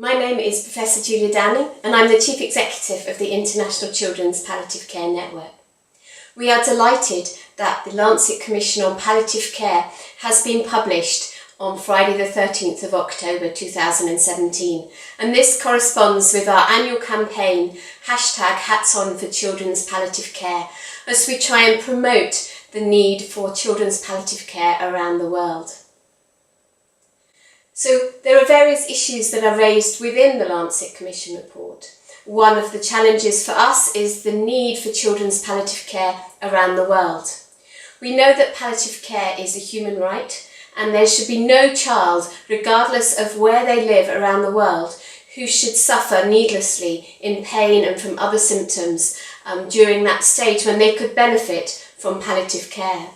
My name is Professor Julia Downing and I'm the Chief Executive of the International Children's Palliative Care Network. We are delighted that the Lancet Commission on Palliative Care has been published on Friday the 13th of October 2017, and this corresponds with our annual campaign #Hats On for Children's Palliative Care, as we try and promote the need for children's palliative care around the world. So there are various issues that are raised within the Lancet Commission report. One of the challenges for us is the need for children's palliative care around the world. We know that palliative care is a human right, and there should be no child, regardless of where they live around the world, who should suffer needlessly in pain and from other symptoms during that stage when they could benefit from palliative care.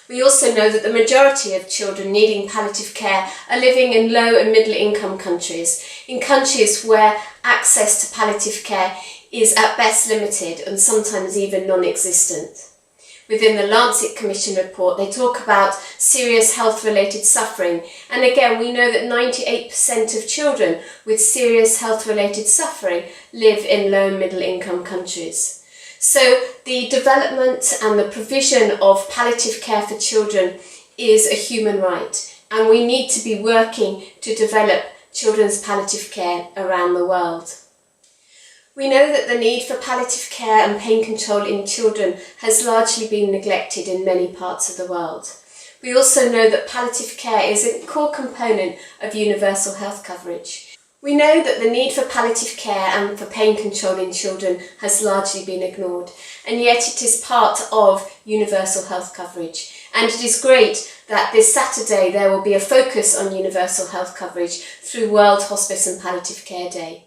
We also know that the majority of children needing palliative care are living in low and middle income countries, in countries where access to palliative care is at best limited and sometimes even non-existent. Within the Lancet Commission report, they talk about serious health-related suffering, and again we know that 98% of children with serious health-related suffering live in low and middle income countries. So the development and the provision of palliative care for children is a human right, and we need to be working to develop children's palliative care around the world. We know that the need for palliative care and pain control in children has largely been neglected in many parts of the world. We also know that palliative care is a core component of universal health coverage. We know that the need for palliative care and for pain control in children has largely been ignored, and yet it is part of universal health coverage. And it is great that this Saturday there will be a focus on universal health coverage through World Hospice and Palliative Care Day.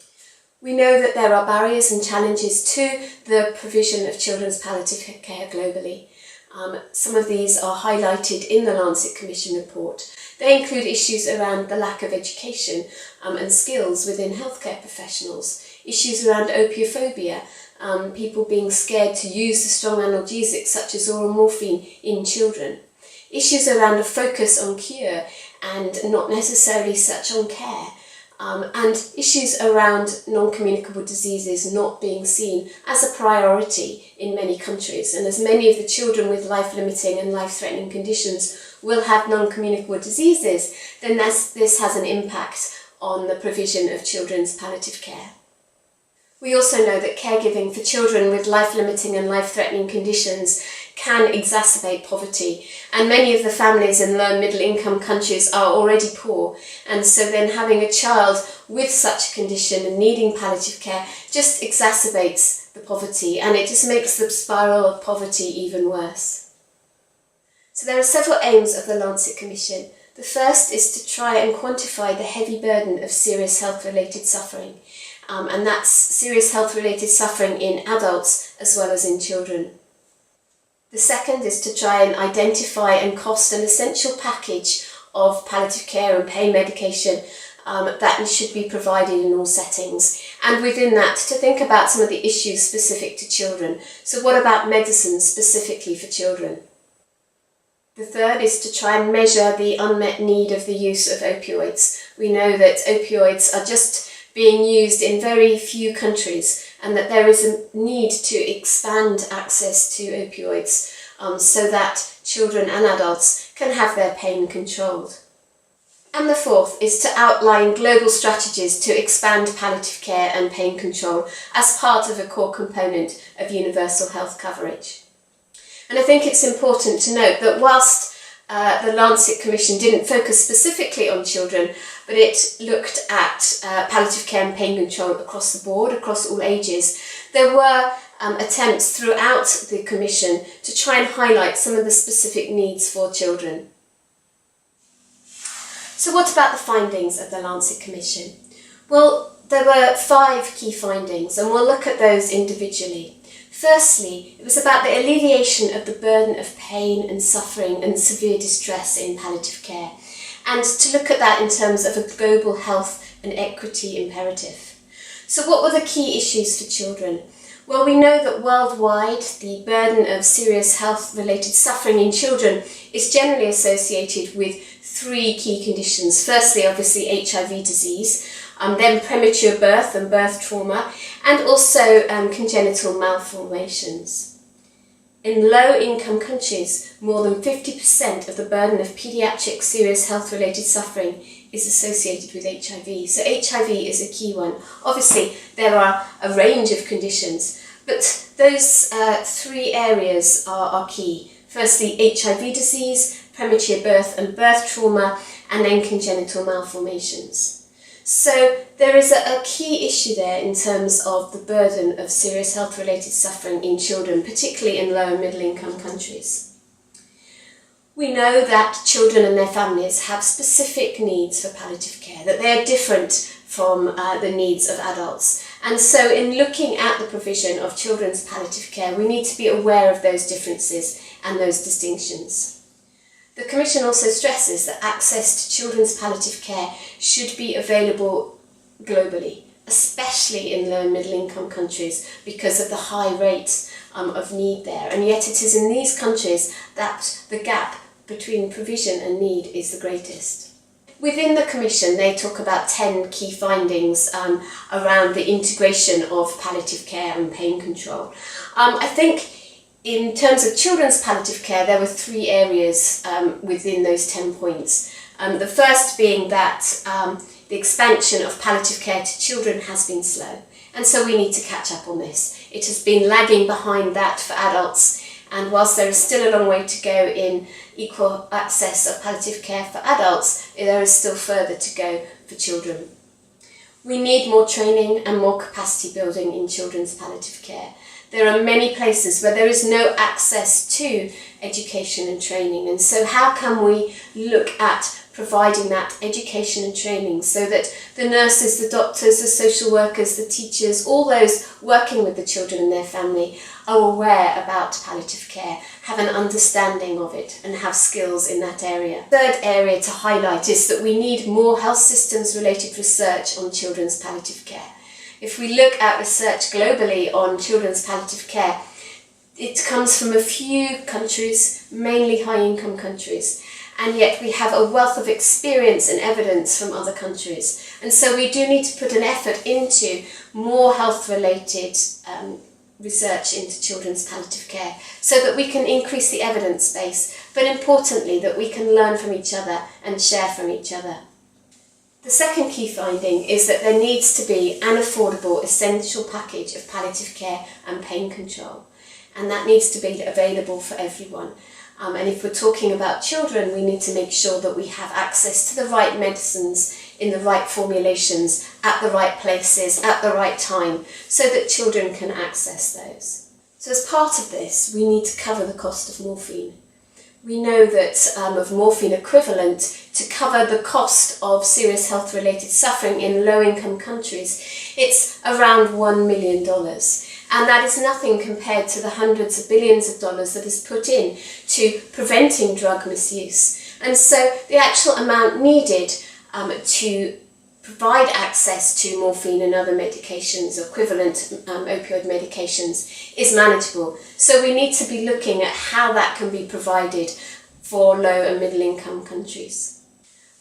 We know that there are barriers and challenges to the provision of children's palliative care globally. Some of these are highlighted in the Lancet Commission report. They include issues around the lack of education and skills within healthcare professionals, issues around opiophobia, people being scared to use the strong analgesics such as oral morphine in children, issues around a focus on cure and not necessarily such on care, and issues around non-communicable diseases not being seen as a priority in many countries. And as many of the children with life-limiting and life-threatening conditions will have non-communicable diseases, then this has an impact on the provision of children's palliative care. We also know that caregiving for children with life-limiting and life-threatening conditions can exacerbate poverty, and many of the families in low and middle income countries are already poor, and so then having a child with such a condition and needing palliative care just exacerbates the poverty, and it just makes the spiral of poverty even worse. So there are several aims of the Lancet Commission. The first is to try and quantify the heavy burden of serious health-related suffering, and that's serious health-related suffering in adults as well as in children. The second is to try and identify and cost an essential package of palliative care and pain medication that should be provided in all settings, and within that to think about some of the issues specific to children. So what about medicines specifically for children? The third is to try and measure the unmet need of the use of opioids. We know that opioids are just being used in very few countries, and that there is a need to expand access to opioids so that children and adults can have their pain controlled. And the fourth is to outline global strategies to expand palliative care and pain control as part of a core component of universal health coverage. And I think it's important to note that whilst the Lancet Commission didn't focus specifically on children, but it looked at palliative care and pain control across the board, across all ages, there were attempts throughout the Commission to try and highlight some of the specific needs for children. So what about the findings of the Lancet Commission? Well, there were 5 key findings, and we'll look at those individually. Firstly, it was about the alleviation of the burden of pain and suffering and severe distress in palliative care, and to look at that in terms of a global health and equity imperative. So what were the key issues for children? Well, we know that worldwide the burden of serious health-related suffering in children is generally associated with 3 key conditions. Firstly, obviously HIV disease, then premature birth and birth trauma, and also congenital malformations. In low-income countries, more than 50% of the burden of paediatric serious health-related suffering is associated with HIV. So HIV is a key one. Obviously, there are a range of conditions, but those three areas are key. Firstly, HIV disease, premature birth and birth trauma, and then congenital malformations. So there is a key issue there in terms of the burden of serious health-related suffering in children, particularly in low and middle-income countries. We know that children and their families have specific needs for palliative care, that they are different from the needs of adults. And so in looking at the provision of children's palliative care, we need to be aware of those differences and those distinctions. The Commission also stresses that access to children's palliative care should be available globally, especially in low and middle income countries because of the high rates of need there. And yet it is in these countries that the gap between provision and need is the greatest. Within the Commission, they talk about 10 key findings around the integration of palliative care and pain control. I think in terms of children's palliative care, there were three areas within those 10 points. The first being that the expansion of palliative care to children has been slow, and so we need to catch up on this. It has been lagging behind that for adults, and whilst there is still a long way to go in equal access of palliative care for adults, there is still further to go for children. We need more training and more capacity building in children's palliative care. There are many places where there is no access to education and training, and so how can we look at providing that education and training so that the nurses, the doctors, the social workers, the teachers, all those working with the children and their family are aware about palliative care, have an understanding of it and have skills in that area. Third area to highlight is that we need more health systems related research on children's palliative care. If we look at research globally on children's palliative care, it comes from a few countries, mainly high-income countries, and yet we have a wealth of experience and evidence from other countries. And so we do need to put an effort into more health-related research into children's palliative care so that we can increase the evidence base, but importantly that we can learn from each other and share from each other. The second key finding is that there needs to be an affordable essential package of palliative care and pain control, and that needs to be available for everyone. And if we're talking about children, we need to make sure that we have access to the right medicines in the right formulations, at the right places, at the right time, so that children can access those. So as part of this, we need to cover the cost of morphine. We know that of morphine equivalent to cover the cost of serious health-related suffering in low-income countries, it's around $1 million. And that is nothing compared to the hundreds of billions of dollars that is put in to preventing drug misuse. And so the actual amount needed to provide access to morphine and other medications, equivalent opioid medications, is manageable. So we need to be looking at how that can be provided for low and middle income countries.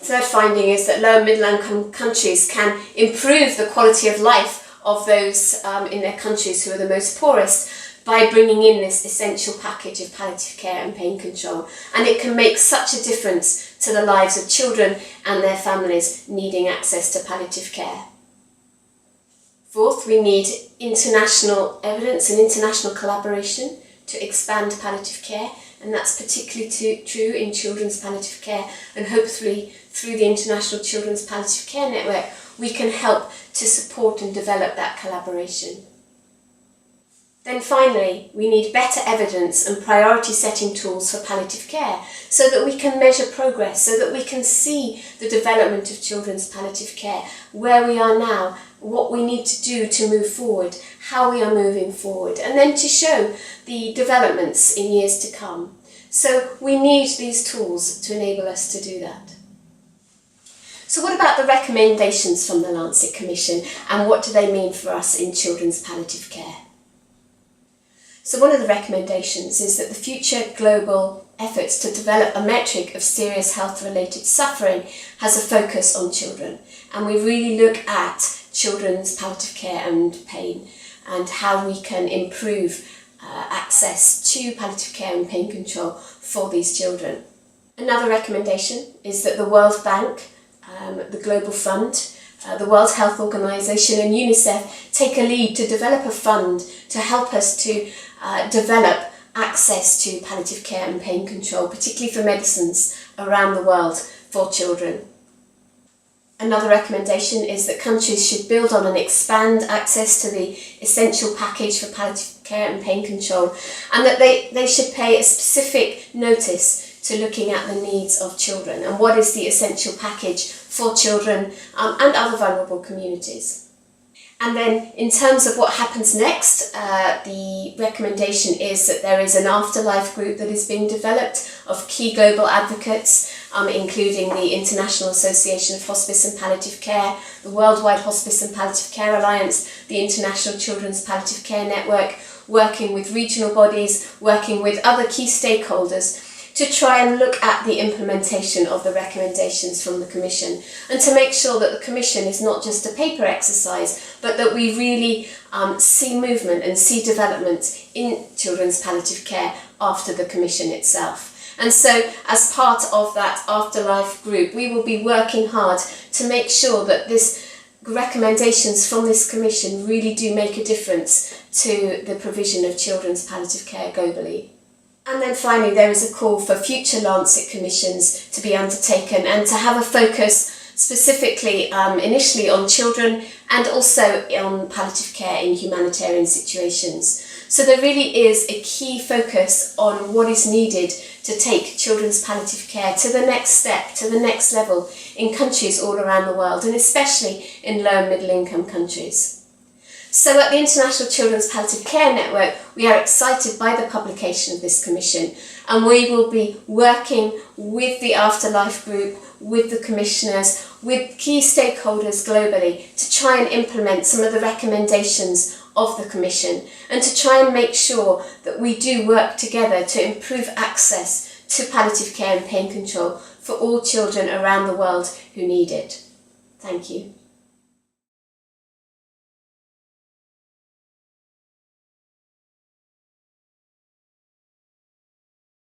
The third finding is that low and middle income countries can improve the quality of life of those in their countries who are the most poorest by bringing in this essential package of palliative care and pain control. And it can make such a difference to the lives of children and their families needing access to palliative care. Fourth, we need international evidence and international collaboration to expand palliative care, and that's particularly true in children's palliative care, and hopefully through the International Children's Palliative Care Network we can help to support and develop that collaboration. Then finally, we need better evidence and priority setting tools for palliative care so that we can measure progress, so that we can see the development of children's palliative care, where we are now, what we need to do to move forward, how we are moving forward, and then to show the developments in years to come. So we need these tools to enable us to do that. So what about the recommendations from the Lancet Commission, and what do they mean for us in children's palliative care? So one of the recommendations is that the future global efforts to develop a metric of serious health-related suffering has a focus on children, and we really look at children's palliative care and pain and how we can improve access to palliative care and pain control for these children. Another recommendation is that the World Bank, the Global Fund, the World Health Organization and UNICEF take a lead to develop a fund to help us to develop access to palliative care and pain control, particularly for medicines around the world for children. Another recommendation is that countries should build on and expand access to the essential package for palliative care and pain control, and that they should pay a specific notice to looking at the needs of children and what is the essential package for children and other vulnerable communities. And then in terms of what happens next, the recommendation is that there is an afterlife group that is being developed of key global advocates, including the International Association of Hospice and Palliative Care, the Worldwide Hospice and Palliative Care Alliance, the International Children's Palliative Care Network, working with regional bodies, working with other key stakeholders to try and look at the implementation of the recommendations from the Commission, and to make sure that the Commission is not just a paper exercise, but that we really see movement and see development in children's palliative care after the Commission itself. And so, as part of that afterlife group, we will be working hard to make sure that this recommendations from this Commission really do make a difference to the provision of children's palliative care globally. And then finally, there is a call for future Lancet commissions to be undertaken and to have a focus specifically initially on children and also on palliative care in humanitarian situations. So there really is a key focus on what is needed to take children's palliative care to the next step, to the next level in countries all around the world, and especially in low and middle income countries. So at the International Children's Palliative Care Network, we are excited by the publication of this commission, and we will be working with the Afterlife Group, with the commissioners, with key stakeholders globally to try and implement some of the recommendations of the Commission and to try and make sure that we do work together to improve access to palliative care and pain control for all children around the world who need it. Thank you.